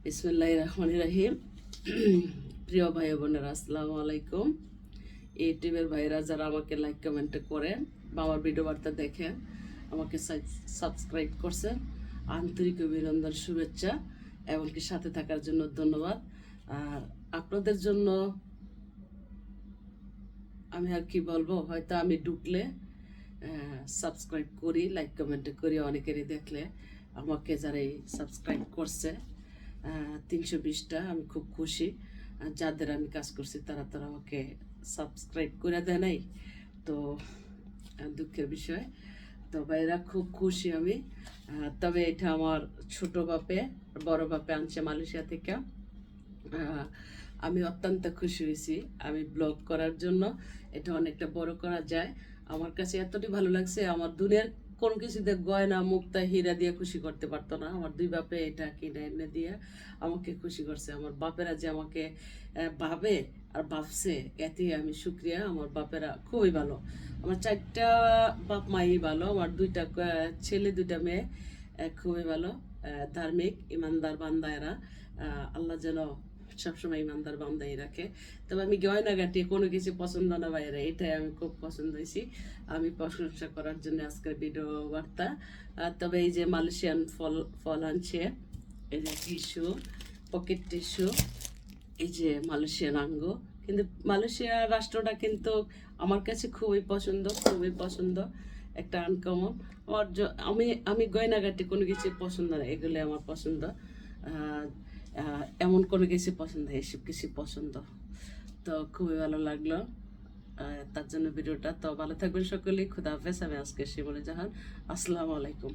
বিসমিল্লাহির রহমানির রহিম। প্রিয় ভাই বোনেরা, আসসালামু আলাইকুম। ইউটিউবের ভাইরা যারা আমাকে লাইক কমেন্ট করেন বা আমার ভিডিও বার্তা দেখেন, আমাকে সাবস্ক্রাইব করছেন, আন্তরিক অভিনন্দন, শুভেচ্ছা, এমনকি সাথে থাকার জন্য ধন্যবাদ। আর আপনাদের জন্য আমি আর কি বলবো, হয়তো আমি ঢুকলে সাবস্ক্রাইব করি, লাইক কমেন্ট করি, অনেকেরই দেখলে আমাকে যারা সাবস্ক্রাইব করছে 320টা, আমি খুব খুশি। আর যাদের আমি কাজ করছি তারা আমাকে সাবস্ক্রাইব করে দেয় নাই, তো দুঃখের বিষয়। তো ভাইরা খুব খুশি আমি। তবে এটা আমার ছোট বাপে বড় বাপে আনছে মালয়েশিয়া থেকে। আমি অত্যন্ত খুশি হয়েছি। আমি ব্লগ করার জন্য এটা অনেকটা বড় করা যায়, আমার কাছে এতটাই ভালো লাগছে। আমার দুনিয়ার কোনো কিছুতে গয়না মুক্তা হীরা দিয়ে খুশি করতে পারতো না। আমার দুই বাপে এটা কিনে এনে দিয়ে আমাকে খুশি করছে। আমার বাপেরা যে আমাকে ভাবে আর ভাবছে, এতে আমি শুক্রিয়া। আমার বাপেরা খুবই ভালো, আমার 4টা বাপ মাই ভালো, আমার 2টা ছেলে 2টা মেয়ে খুবই ভালো, ধার্মিক ইমানদার বান্দা এরা। আল্লাহ যেন সবসময় ইমানদার বান্দাই রাখে। তবে আমি গয়নাগাটি কোনো কিছু পছন্দ না বাইরে, এটাই আমি খুব পছন্দ হয়েছি। আমি প্রশংসা করার জন্য আজকের ভিডিও বার্তা। তবে এই যে মালয়েশিয়ান ফল আনছে, এই যে টিস্যু, পকেট টিস্যু, এই যে মালয়েশিয়ান আঙ্গ। কিন্তু মালয়েশিয়া রাষ্ট্রটা কিন্তু আমার কাছে খুবই পছন্দ, খুবই পছন্দ, একটা আনকমন। আমার আমি আমি গয়নাগাটি কোনো কিছু পছন্দ না, এগুলো আমার পছন্দ। এমন কোনো কিছু পছন্দ, এসব কিছু পছন্দ। তো খুবই ভালো লাগলো তার জন্য ভিডিওটা। তো ভালো থাকবেন সকলেই, খুদা হাফেজ। আমি আজকে শিমুল জাহান, আসসালামু আলাইকুম।